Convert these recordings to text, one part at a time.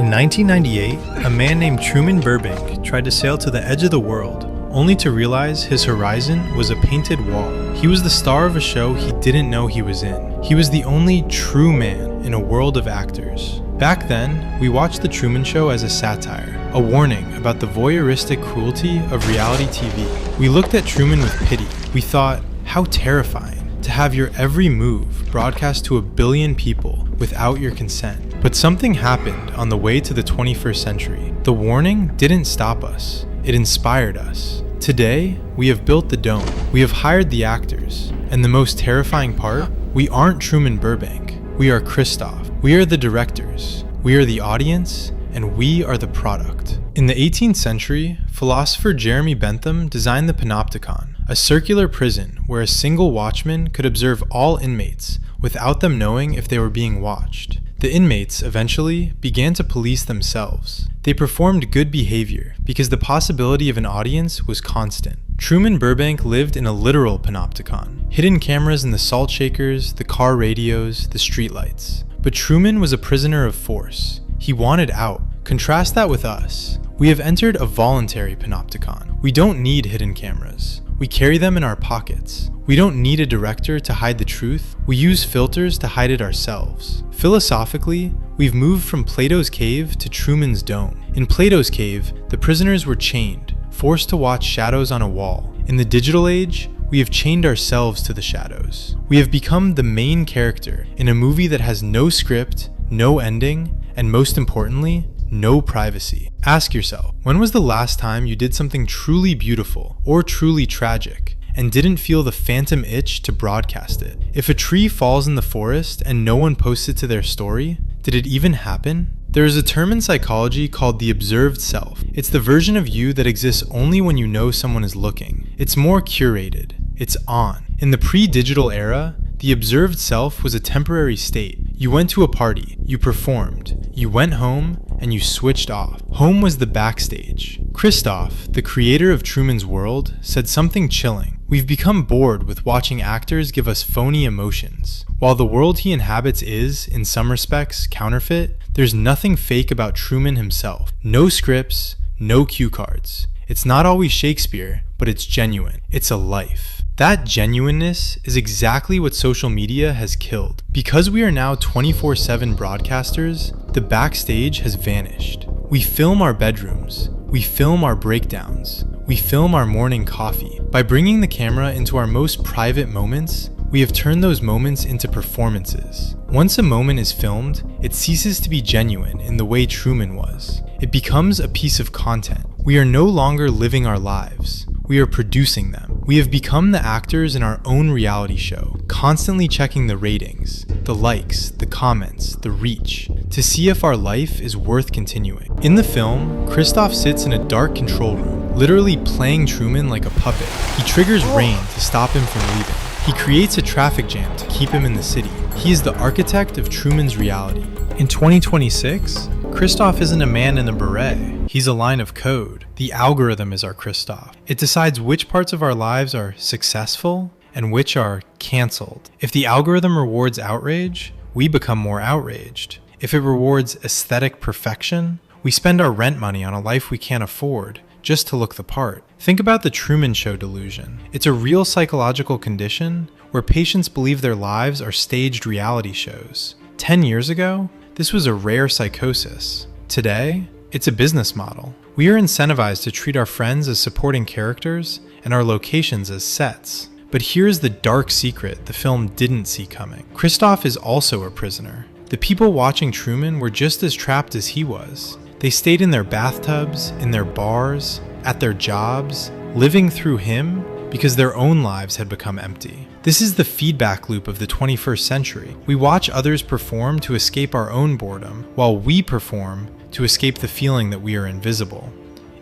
In 1998, a man named Truman Burbank tried to sail to the edge of the world, only to realize his horizon was a painted wall. He was the star of a show he didn't know he was in. He was the only true man in a world of actors. Back then, we watched The Truman Show as a satire, a warning about the voyeuristic cruelty of reality TV. We looked at Truman with pity. We thought, how terrifying to have your every move broadcast to 1 billion people without your consent. But something happened on the way to the 21st century. The warning didn't stop us. It inspired us. Today, we have built the dome. We have hired the actors. And the most terrifying part, we aren't Truman Burbank. We are Christof. We are the directors. We are the audience. And we are the product. In the 18th century, philosopher Jeremy Bentham designed the Panopticon, a circular prison where a single watchman could observe all inmates without them knowing if they were being watched. The inmates eventually began to police themselves. They performed good behavior because the possibility of an audience was constant. Truman Burbank lived in a literal panopticon, hidden cameras in the salt shakers, the car radios, the streetlights. But Truman was a prisoner of force. He wanted out. Contrast that with us. We have entered a voluntary panopticon. We don't need hidden cameras. We carry them in our pockets. We don't need a director to hide the truth. We use filters to hide it ourselves. Philosophically, we've moved from Plato's cave to Truman's dome. In Plato's cave, the prisoners were chained, forced to watch shadows on a wall. In the digital age, we have chained ourselves to the shadows. We have become the main character in a movie that has no script, no ending, and most importantly, no privacy. Ask yourself, when was the last time you did something truly beautiful or truly tragic and didn't feel the phantom itch to broadcast it? If a tree falls in the forest and no one posts it to their story, did it even happen? There is a term in psychology called the observed self. It's the version of you that exists only when you know someone is looking. It's more curated. It's on. In the pre-digital era, the observed self was a temporary state. You went to a party, you performed, you went home, and you switched off. Home was the backstage. Christof, the creator of Truman's World, said something chilling. We've become bored with watching actors give us phony emotions. While the world he inhabits is, in some respects, counterfeit, there's nothing fake about Truman himself. No scripts, no cue cards. It's not always Shakespeare, but it's genuine. It's a life. That genuineness is exactly what social media has killed. Because we are now 24/7 broadcasters, the backstage has vanished. We film our bedrooms. We film our breakdowns. We film our morning coffee. By bringing the camera into our most private moments, we have turned those moments into performances. Once a moment is filmed, it ceases to be genuine in the way Truman was. It becomes a piece of content. We are no longer living our lives. We are producing them. We have become the actors in our own reality show, constantly checking the ratings, the likes, the comments, the reach, to see if our life is worth continuing. In the film, Christof sits in a dark control room, literally playing Truman like a puppet. He triggers rain to stop him from leaving. He creates a traffic jam to keep him in the city. He is the architect of Truman's reality. In 2026, Christof isn't a man in a beret. He's a line of code. The algorithm is our Christof. It decides which parts of our lives are successful and which are canceled. If the algorithm rewards outrage, we become more outraged. If it rewards aesthetic perfection, we spend our rent money on a life we can't afford just to look the part. Think about the Truman Show delusion. It's a real psychological condition where patients believe their lives are staged reality shows. 10 years ago, this was a rare psychosis. Today, it's a business model. We are incentivized to treat our friends as supporting characters and our locations as sets. But here's the dark secret the film didn't see coming. Christof is also a prisoner. The people watching Truman were just as trapped as he was. They stayed in their bathtubs, in their bars, at their jobs, living through him because their own lives had become empty. This is the feedback loop of the 21st century. We watch others perform to escape our own boredom, while we perform to escape the feeling that we are invisible.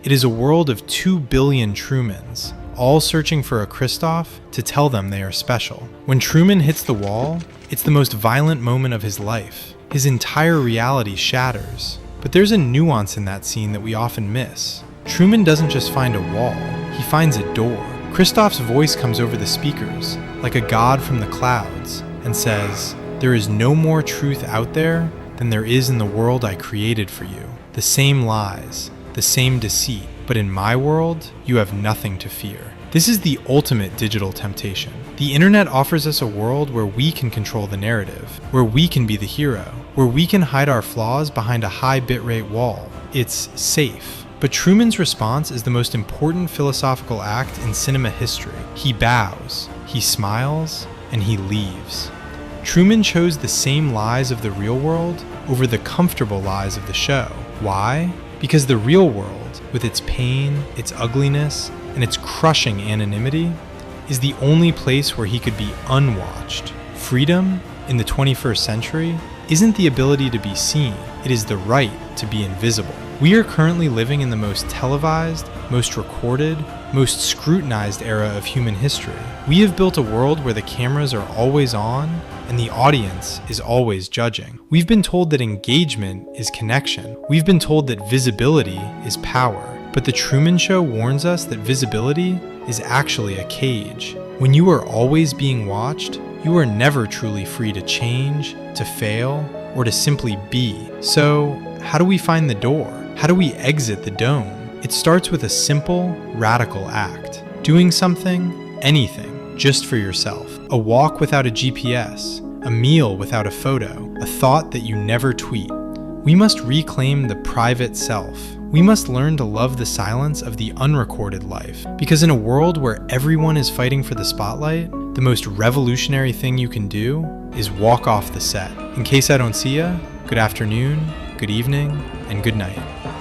It is a world of 2 billion Trumans, all searching for a Christof to tell them they are special. When Truman hits the wall, it's the most violent moment of his life. His entire reality shatters. But there's a nuance in that scene that we often miss. Truman doesn't just find a wall, he finds a door. Christof's voice comes over the speakers, like a god from the clouds, and says, "There is no more truth out there than there is in the world I created for you. The same lies, the same deceit, but in my world, you have nothing to fear. This is the ultimate digital temptation. The internet offers us a world where we can control the narrative, where we can be the hero, where we can hide our flaws behind a high bitrate wall. It's safe. But Truman's response is the most important philosophical act in cinema history. He bows, he smiles, and he leaves. Truman chose the same lies of the real world over the comfortable lies of the show. Why? Because the real world, with its pain, its ugliness, and its crushing anonymity, is the only place where he could be unwatched. Freedom, in the 21st century, isn't the ability to be seen, it is the right to be invisible. We are currently living in the most televised, most recorded, most scrutinized era of human history. We have built a world where the cameras are always on and the audience is always judging. We've been told that engagement is connection. We've been told that visibility is power. But the Truman Show warns us that visibility is actually a cage. When you are always being watched, you are never truly free to change, to fail, or to simply be. So, how do we find the door? How do we exit the dome? It starts with a simple, radical act. Doing something, anything, just for yourself. A walk without a GPS, a meal without a photo, a thought that you never tweet. We must reclaim the private self. We must learn to love the silence of the unrecorded life. Because in a world where everyone is fighting for the spotlight, the most revolutionary thing you can do is walk off the set. In case I don't see ya, good afternoon, good evening, and good night.